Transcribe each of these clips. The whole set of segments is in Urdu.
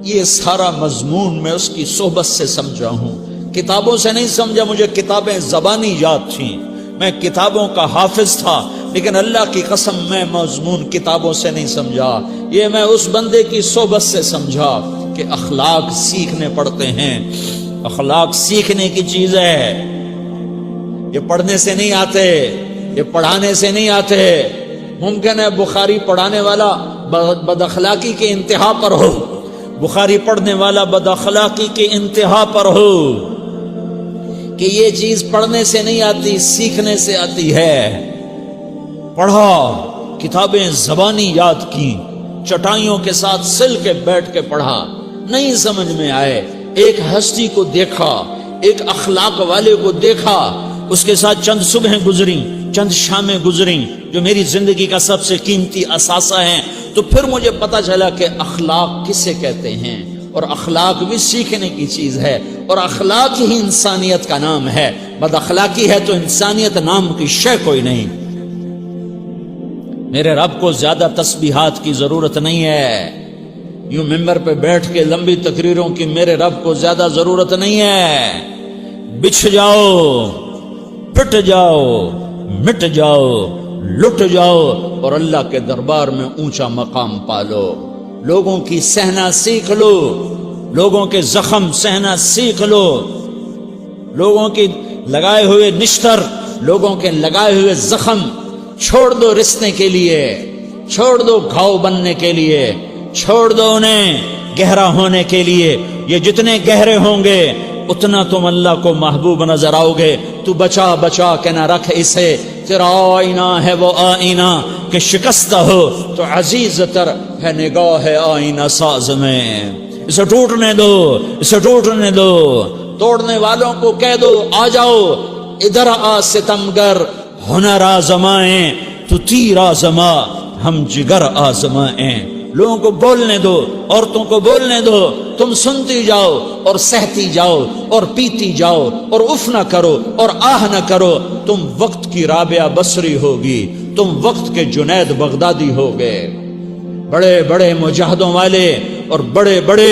یہ سارا مضمون میں اس کی صحبت سے سمجھا ہوں، کتابوں سے نہیں سمجھا۔ مجھے کتابیں زبانی یاد تھیں، میں کتابوں کا حافظ تھا، لیکن اللہ کی قسم میں مضمون کتابوں سے نہیں سمجھا، یہ میں اس بندے کی صحبت سے سمجھا کہ اخلاق سیکھنے پڑتے ہیں۔ اخلاق سیکھنے کی چیز ہے، یہ پڑھنے سے نہیں آتے، یہ پڑھانے سے نہیں آتے۔ ممکن ہے بخاری پڑھانے والا بد اخلاقی کے انتہا پر ہو، بخاری پڑھنے والا بد اخلاقی کے انتہا پر ہو، کہ یہ چیز پڑھنے سے نہیں آتی، سیکھنے سے آتی ہے۔ پڑھا، کتابیں زبانی یاد کی، چٹائیوں کے ساتھ سل کے بیٹھ کے پڑھا، نہیں سمجھ میں آئے، ایک ہستی کو دیکھا، ایک اخلاق والے کو دیکھا، اس کے ساتھ چند صبحیں گزریں، چند شامیں گزریں جو میری زندگی کا سب سے قیمتی اثاثہ ہیں، تو پھر مجھے پتا چلا کہ اخلاق کسے کہتے ہیں، اور اخلاق بھی سیکھنے کی چیز ہے، اور اخلاق ہی انسانیت کا نام ہے۔ بد اخلاقی ہے تو انسانیت نام کی شے کوئی نہیں۔ میرے رب کو زیادہ تسبیحات کی ضرورت نہیں ہے، یوں ممبر پہ بیٹھ کے لمبی تقریروں کی میرے رب کو زیادہ ضرورت نہیں ہے۔ بچھ جاؤ، پٹ جاؤ، مٹ جاؤ، لٹ جاؤ، اور اللہ کے دربار میں اونچا مقام پالو۔ لوگوں کی سہنا سیکھ لو، لوگوں کے زخم سہنا سیکھ لو، لوگوں کی لگائے ہوئے نشتر، لوگوں کے لگائے ہوئے زخم چھوڑ دو رسنے کے لیے، چھوڑ دو گھاؤ بننے کے لیے، چھوڑ دو انہیں گہرا ہونے کے لیے۔ یہ جتنے گہرے ہوں گے اتنا تم اللہ کو محبوب نظر آؤ گے۔ تو بچا بچا کے نہ رکھ اسے، تیرا آئینہ ہے وہ آئینہ کہ شکستہ ہو تو عزیز تر ہے نگاہ آئینہ ساز میں۔ اسے ٹوٹنے دو، اسے ٹوٹنے دو، توڑنے والوں کو کہہ دو آ جاؤ ادھر آ ستمگر، ہنر آزمائیں تو تیر آزما، ہم جگر آزمائیں۔ لوگوں کو بولنے دو، عورتوں کو بولنے دو، تم سنتی جاؤ اور سہتی جاؤ اور پیتی جاؤ اور اف نہ کرو اور آہ نہ کرو۔ تم وقت کی رابعہ بصری ہوگی، تم وقت کے جنید بغدادی ہوگے۔ بڑے بڑے مجاہدوں والے اور بڑے بڑے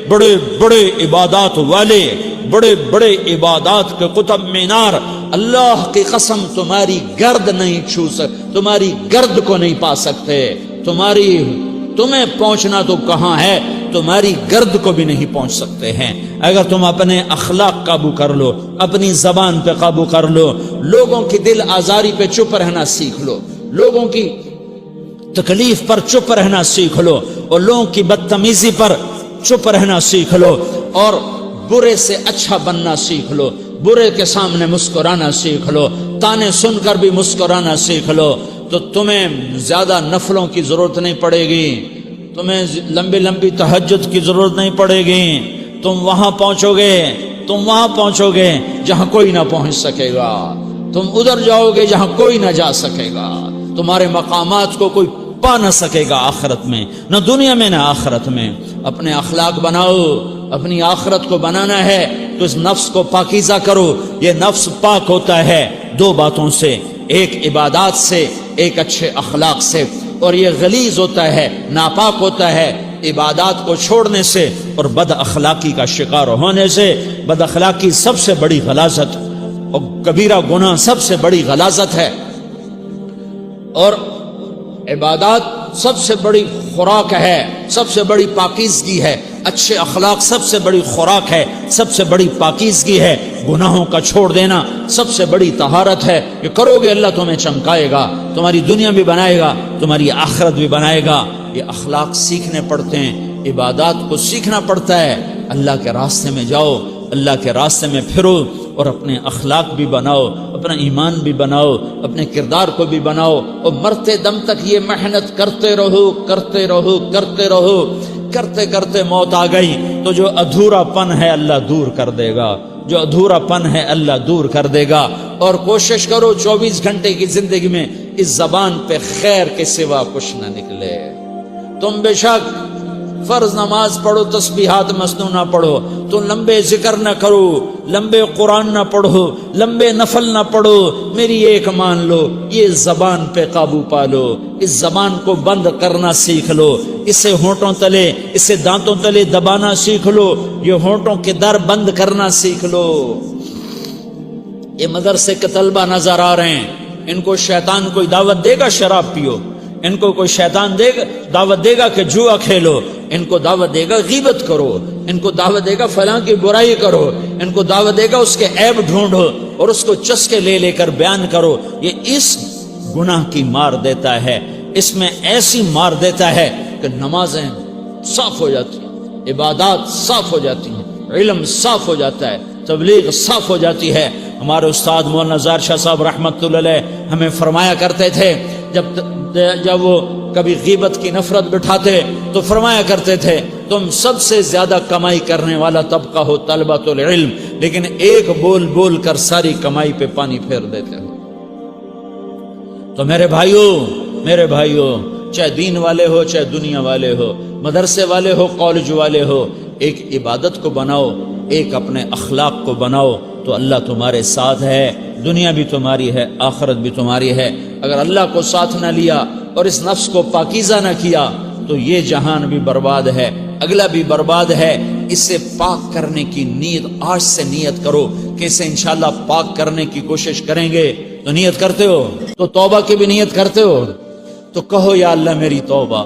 بڑے بڑے عبادات والے، بڑے بڑے عبادات کے قطب مینار، اللہ کی قسم تمہاری گرد نہیں چھو سکتے، تمہاری گرد کو نہیں پا سکتے۔ تمہیں پہنچنا تو کہاں ہے، تمہاری گرد کو بھی نہیں پہنچ سکتے ہیں۔ اگر تم اپنے اخلاق قابو کر لو، اپنی زبان پہ قابو کر لو، لوگوں کی دل آزاری پہ چپ رہنا سیکھ لو، لوگوں کی تکلیف پر چپ رہنا سیکھ لو، اور لوگوں کی بدتمیزی پر چپ رہنا سیکھ لو، اور برے سے اچھا بننا سیکھ لو، برے کے سامنے مسکرانا سیکھ لو، تانے سن کر بھی مسکرانا سیکھ لو، تو تمہیں زیادہ نفلوں کی ضرورت نہیں پڑے گی، تمہیں لمبی لمبی تہجد کی ضرورت نہیں پڑے گی۔ تم وہاں پہنچو گے جہاں کوئی نہ پہنچ سکے گا، تم ادھر جاؤ گے جہاں کوئی نہ جا سکے گا، تمہارے مقامات کو کوئی پا نہ سکے گا آخرت میں، نہ دنیا میں نہ آخرت میں۔ اپنے اخلاق بناؤ، اپنی آخرت کو بنانا ہے تو اس نفس کو پاکیزہ کرو۔ یہ نفس پاک ہوتا ہے دو باتوں سے، ایک عبادات سے، ایک اچھے اخلاق سے، اور یہ غلیظ ہوتا ہے، ناپاک ہوتا ہے عبادات کو چھوڑنے سے اور بد اخلاقی کا شکار ہونے سے۔ بد اخلاقی سب سے بڑی غلاظت اور کبیرہ گناہ سب سے بڑی غلاظت ہے، اور عبادات سب سے بڑی خوراک ہے، سب سے بڑی پاکیزگی ہے۔ اچھے اخلاق سب سے بڑی خوراک ہے، سب سے بڑی پاکیزگی ہے۔ گناہوں کا چھوڑ دینا سب سے بڑی طہارت ہے۔ یہ کرو گے اللہ تمہیں چمکائے گا، تمہاری دنیا بھی بنائے گا، تمہاری آخرت بھی بنائے گا۔ یہ اخلاق سیکھنے پڑتے ہیں، عبادات کو سیکھنا پڑتا ہے۔ اللہ کے راستے میں جاؤ، اللہ کے راستے میں پھرو، اور اپنے اخلاق بھی بناؤ، اپنا ایمان بھی بناؤ، اپنے کردار کو بھی بناؤ، اور مرتے دم تک یہ محنت کرتے رہو، کرتے رہو، کرتے رہو۔ کرتے کرتے موت آ گئی تو جو ادھورا پن ہے اللہ دور کر دے گا، جو ادھورا پن ہے اللہ دور کر دے گا۔ اور کوشش کرو 24 گھنٹے کی زندگی میں اس زبان پہ خیر کے سوا کچھ نہ نکلے۔ تم بے شک فرض نماز پڑھو، تسبیحات مسنونہ پڑھو، تو لمبے ذکر نہ کرو، لمبے قرآن نہ پڑھو، لمبے نفل نہ پڑھو، میری ایک مان لو، یہ زبان پہ قابو پا لو، اس زبان کو بند کرنا سیکھ لو، اسے ہونٹوں تلے، اسے دانتوں تلے دبانا سیکھ لو، یہ ہونٹوں کے در بند کرنا سیکھ لو۔ یہ مدرسے کے طلبہ نظر آ رہے ہیں، ان کو شیطان کوئی دعوت دے گا شراب پیو، ان کو کوئی شیطان دعوت دے گا کہ جوا کھیلو، ان کو دعوت دے گا غیبت کرو، ان کو دعوت دے گا فلاں کی برائی کرو، ان کو دعوت دے گا اس کے عیب ڈھونڈو اور اس کو چسکے لے لے کر بیان کرو۔ یہ اس گناہ کی مار دیتا ہے، اس میں ایسی مار دیتا ہے کہ نمازیں صاف ہو جاتی ہیں، عبادات صاف ہو جاتی ہیں، علم صاف ہو جاتا ہے، تبلیغ صاف ہو جاتی ہے۔ ہمارے استاد مولانا زار شاہ صاحب رحمۃ اللہ علیہ ہمیں فرمایا کرتے تھے، جب وہ کبھی غیبت کی نفرت بٹھاتے تو فرمایا کرتے تھے تم سب سے زیادہ کمائی کرنے والا طبقہ ہو طلبۃ العلم، لیکن ایک بول بول کر ساری کمائی پہ پانی پھیر دیتے ہو۔ تو میرے بھائیوں چاہے دین والے ہو چاہے دنیا والے ہو، مدرسے والے ہو کالج والے ہو، ایک عبادت کو بناؤ، ایک اپنے اخلاق کو بناؤ، تو اللہ تمہارے ساتھ ہے، دنیا بھی تمہاری ہے، آخرت بھی تمہاری ہے۔ اگر اللہ کو ساتھ نہ لیا اور اس نفس کو پاکیزہ نہ کیا تو یہ جہان بھی برباد ہے، اگلا بھی برباد ہے۔ اسے پاک کرنے کی نیت آج سے نیت کرو کہ اسے انشاءاللہ پاک کرنے کی کوشش کریں گے۔ تو نیت کرتے ہو تو توبہ کی بھی نیت کرتے ہو، تو کہو یا اللہ میری توبہ،